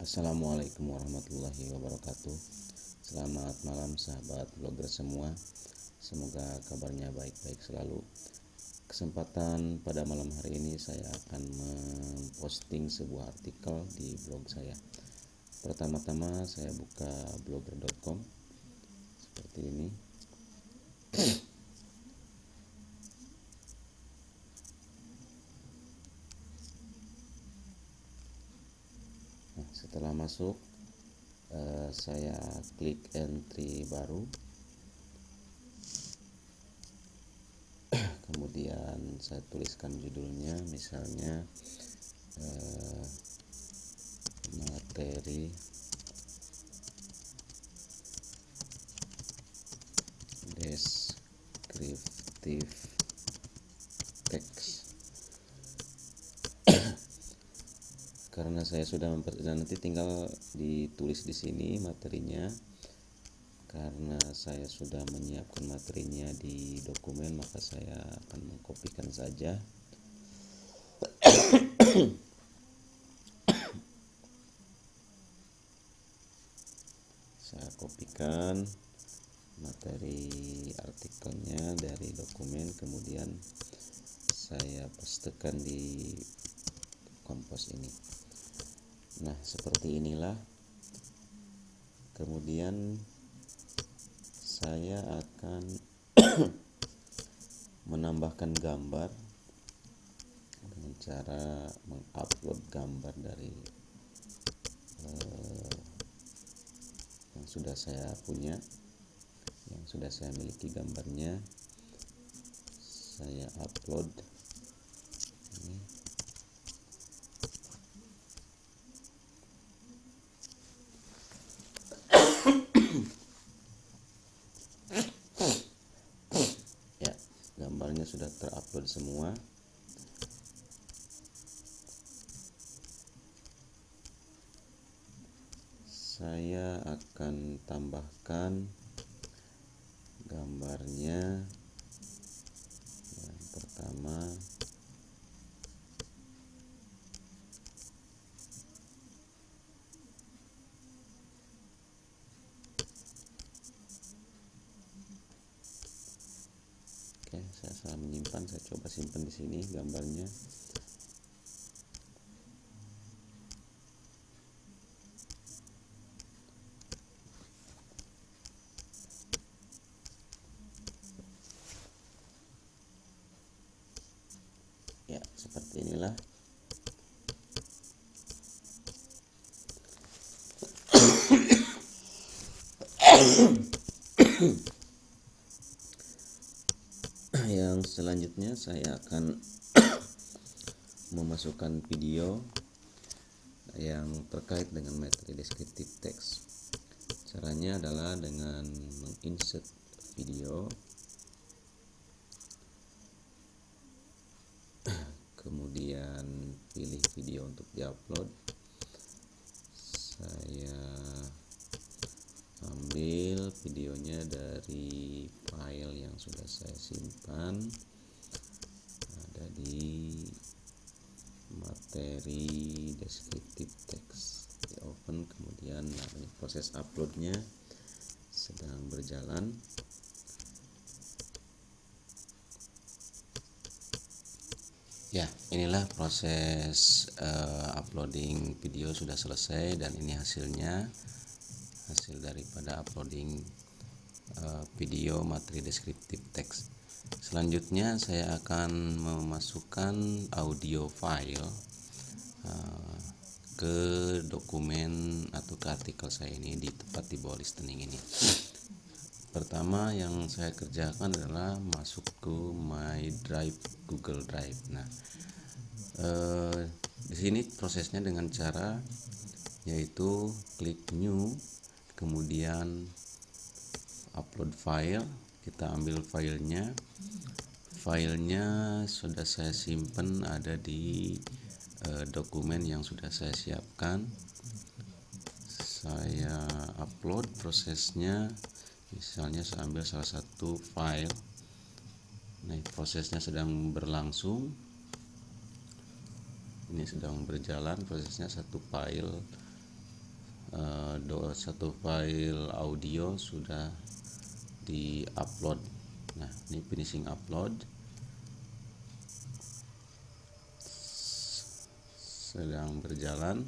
Assalamualaikum warahmatullahi wabarakatuh. Selamat malam sahabat blogger semua. Semoga kabarnya baik-baik selalu. Kesempatan pada malam hari ini saya akan memposting sebuah artikel di blog saya. Pertama-tama saya buka blogger.com seperti ini. Nah, setelah masuk saya klik entry baru, kemudian saya tuliskan judulnya, misalnya materi deskriptif teks. Karena saya sudah nanti tinggal ditulis di sini materinya. Karena saya sudah menyiapkan materinya di dokumen, maka saya akan mengkopikan saja. Saya kopikan materi artikelnya dari dokumen, kemudian saya pastekan di kompos ini. Nah, seperti inilah. Kemudian saya akan menambahkan gambar dengan cara mengupload gambar dari yang sudah saya punya, yang sudah saya miliki gambarnya. Saya upload ini. Ya, gambarnya sudah terupload semua. Saya akan tambahkan gambarnya. Yang pertama, oke, saya salah menyimpan. Saya coba simpan di sini gambarnya. Ya, seperti inilah. Yang selanjutnya saya akan memasukkan video yang terkait dengan materi deskriptif teks. Caranya adalah dengan menginsert video, kemudian pilih video untuk diupload. Saya ambil videonya dari file yang sudah saya simpan, ada di materi deskriptif teks. Di open, kemudian proses uploadnya sedang berjalan. Ya, inilah proses uploading video sudah selesai, dan ini hasilnya, hasil daripada uploading video materi deskriptif teks. Selanjutnya saya akan memasukkan audio file ke dokumen atau ke artikel saya ini di tempat di bawah listening ini. Pertama yang saya kerjakan adalah masuk ke My Drive, Google Drive. Nah, di sini prosesnya dengan cara yaitu klik New, kemudian upload file. Kita ambil filenya. Filenya sudah saya simpan ada di dokumen yang sudah saya siapkan. Saya upload prosesnya. Misalnya saya ambil salah satu file. Nah, prosesnya sedang berlangsung. Ini sedang berjalan prosesnya. Satu file satu file audio sudah di-upload. Nah, ini finishing upload, sedang berjalan.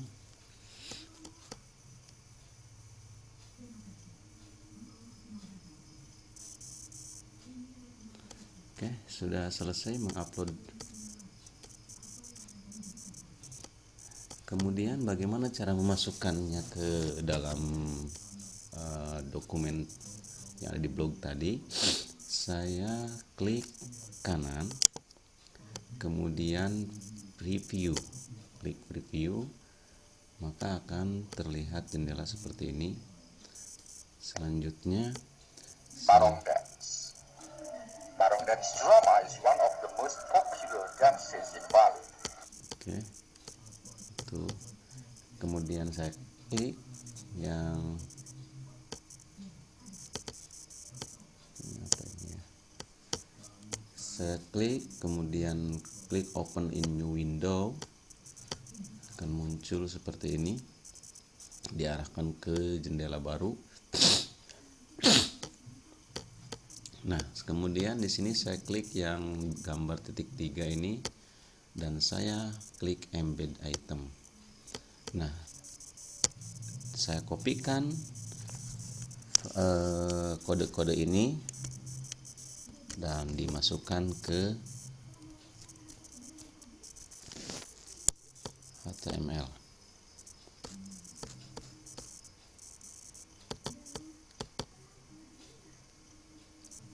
Oke, sudah selesai mengupload. Kemudian bagaimana cara memasukkannya ke dalam dokumen yang ada di blog tadi? Saya klik kanan, kemudian preview, klik preview, maka akan terlihat jendela seperti ini. Selanjutnya Barong dance. Barong dance drama is one of the most popular dances in Bali. oke, itu. Kemudian saya klik yang apa ini ya? Saya klik, kemudian klik open in new window, akan muncul seperti ini, diarahkan ke jendela baru. Nah, kemudian di sini saya klik yang gambar titik 3 ini dan saya klik embed item. Nah, saya kopikan kode-kode ini dan dimasukkan ke HTML.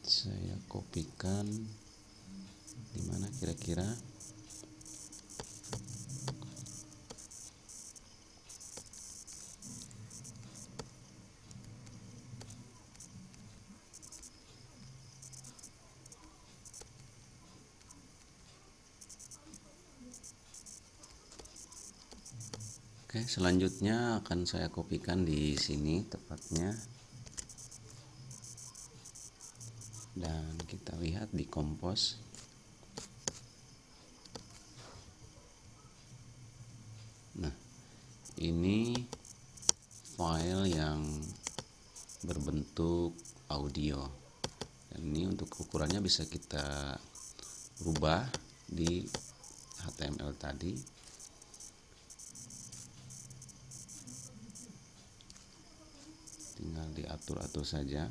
Saya kopikan di mana kira-kira? Oke, selanjutnya akan saya kopikan di sini tepatnya. Dan kita lihat di kompos. Nah, ini file yang berbentuk audio. Dan ini untuk ukurannya bisa kita rubah di HTML tadi. Tinggal diatur-atur saja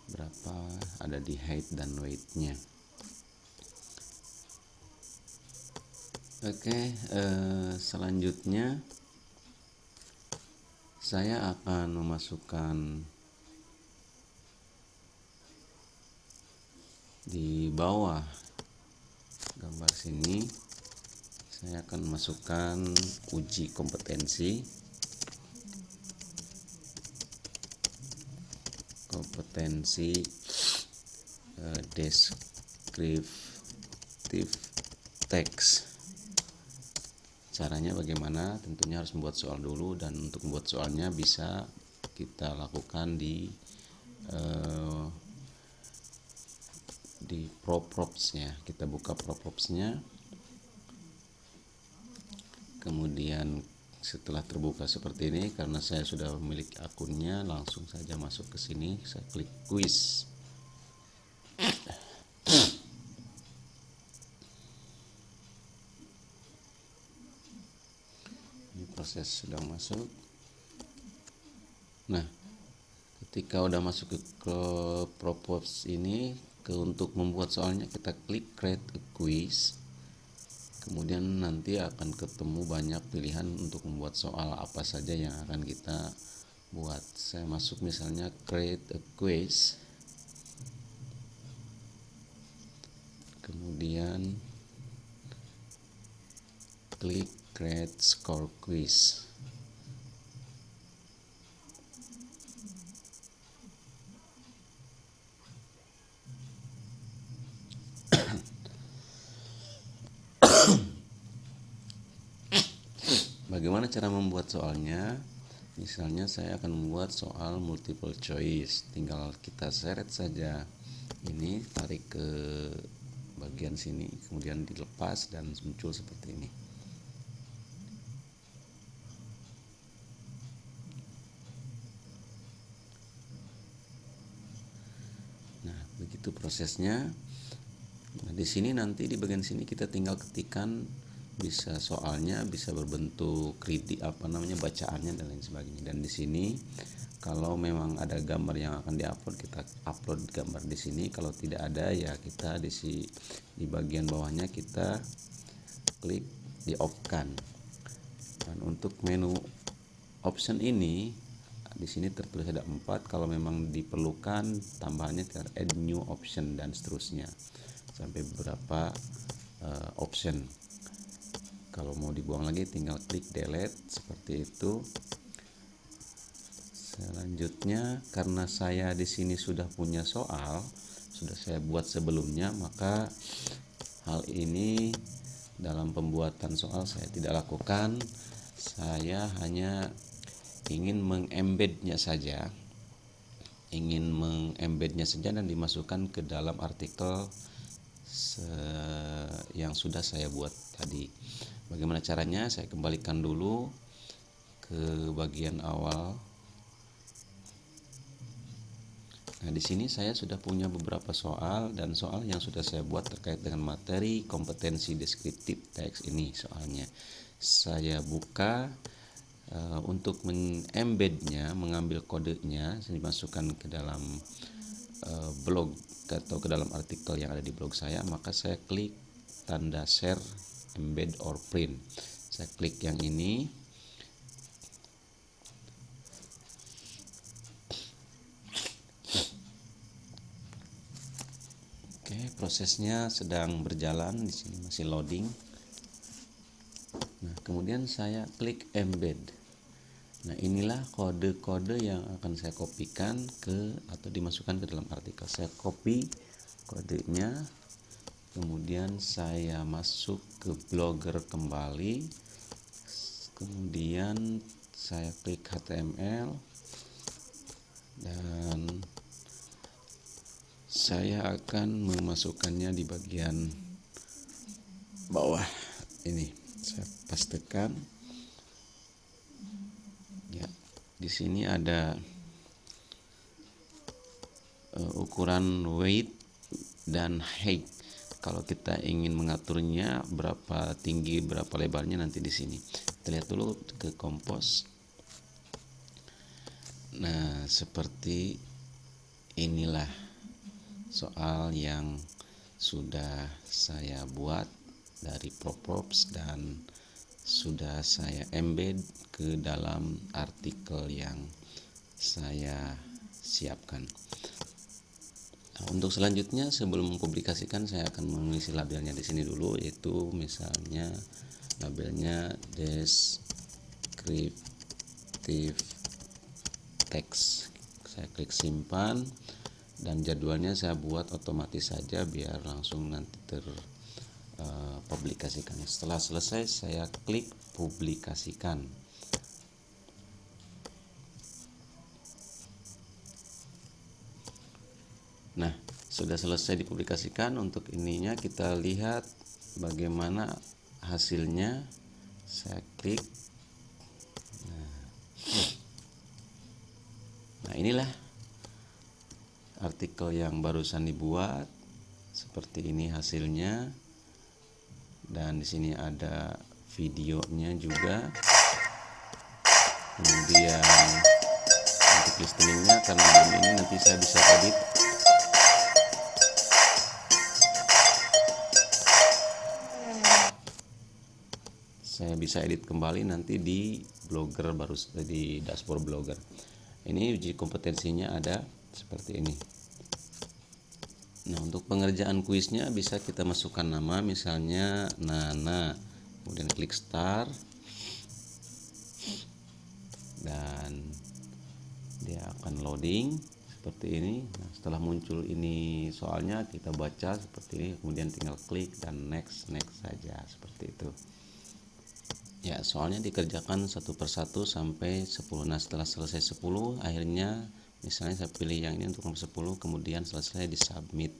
berapa ada di height dan weight-nya. Oke, selanjutnya saya akan memasukkan di bawah gambar sini. Saya akan masukkan uji kompetensi descriptive text. Caranya bagaimana? Tentunya harus membuat soal dulu, dan untuk membuat soalnya bisa kita lakukan di props-nya. Kita buka props-nya. Kemudian setelah terbuka seperti ini, karena saya sudah memiliki akunnya, langsung saja masuk ke sini. Saya klik quiz. Ini proses sedang masuk. Nah, ketika udah masuk ke props ini, untuk membuat soalnya kita klik create a quiz. Kemudian nanti akan ketemu banyak pilihan untuk membuat soal apa saja yang akan kita buat. Saya masuk misalnya create a quiz, kemudian klik create score quiz. Bagaimana cara membuat soalnya? Misalnya saya akan membuat soal multiple choice. Tinggal kita seret saja ini, tarik ke bagian sini, kemudian dilepas dan muncul seperti ini. Itu prosesnya. Nah, di sini nanti di bagian sini kita tinggal ketikkan, bisa soalnya, bisa berbentuk bacaannya dan lain sebagainya. Dan di sini kalau memang ada gambar yang akan diupload, kita upload gambar di sini. Kalau tidak ada, ya kita di bagian bawahnya kita klik di off-kan. Dan untuk menu option ini di sini tertulis ada 4. Kalau memang diperlukan tambahannya add new option dan seterusnya sampai beberapa option. Kalau mau dibuang lagi tinggal klik delete seperti itu. Selanjutnya, karena saya di sini sudah punya soal, sudah saya buat sebelumnya, maka hal ini dalam pembuatan soal saya tidak lakukan. Saya hanya ingin mengembednya saja, dan dimasukkan ke dalam artikel yang sudah saya buat tadi. Bagaimana caranya? Saya kembalikan dulu ke bagian awal. Nah, di sini saya sudah punya beberapa soal, dan soal yang sudah saya buat terkait dengan materi kompetensi deskriptif teks ini. Soalnya saya buka untuk mengembednya, mengambil kodenya, saya dimasukkan ke dalam blog atau ke dalam artikel yang ada di blog saya, maka saya klik tanda share, embed or print. Saya klik yang ini. Oke, prosesnya sedang berjalan, di sini masih loading. Nah, kemudian saya klik embed. Nah, inilah kode-kode yang akan saya kopikan atau dimasukkan ke dalam artikel. Saya copy kodenya, kemudian saya masuk ke Blogger kembali, kemudian saya klik HTML, dan saya akan memasukkannya di bagian bawah ini. Saya pastekan. Ya, di sini ada ukuran weight dan height. Kalau kita ingin mengaturnya berapa tinggi, berapa lebarnya, nanti di sini. Kita lihat dulu ke kompos. Nah, seperti inilah soal yang sudah saya buat dari Propops dan sudah saya embed ke dalam artikel yang saya siapkan. Nah, untuk selanjutnya, sebelum mempublikasikan, saya akan mengisi labelnya di sini dulu, yaitu misalnya labelnya deskriptif text. Saya klik simpan, dan jadwalnya saya buat otomatis saja biar langsung nanti terpublikasikan. Setelah selesai, saya klik publikasikan. Nah, sudah selesai dipublikasikan. Untuk ininya kita lihat bagaimana hasilnya. Saya klik. Nah, inilah artikel yang barusan dibuat. Seperti ini hasilnya. Dan di sini ada videonya juga. Kemudian untuk listeningnya, karena ini nanti saya bisa edit. Saya bisa edit kembali nanti di Blogger, di dashboard Blogger. Ini uji kompetensinya ada seperti ini. Nah, untuk pengerjaan kuisnya bisa kita masukkan nama, misalnya Nana, kemudian klik start, dan dia akan loading seperti ini. Nah, setelah muncul ini soalnya, kita baca seperti ini, kemudian tinggal klik dan next saja, seperti itu. Ya, soalnya dikerjakan satu persatu sampai 10. Nah, setelah selesai 10, akhirnya misalnya saya pilih yang ini untuk nomor 10, kemudian selesai di submit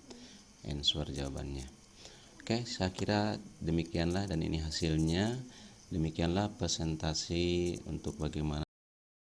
answer jawabannya. Oke, saya kira demikianlah, dan ini hasilnya. Demikianlah presentasi untuk bagaimana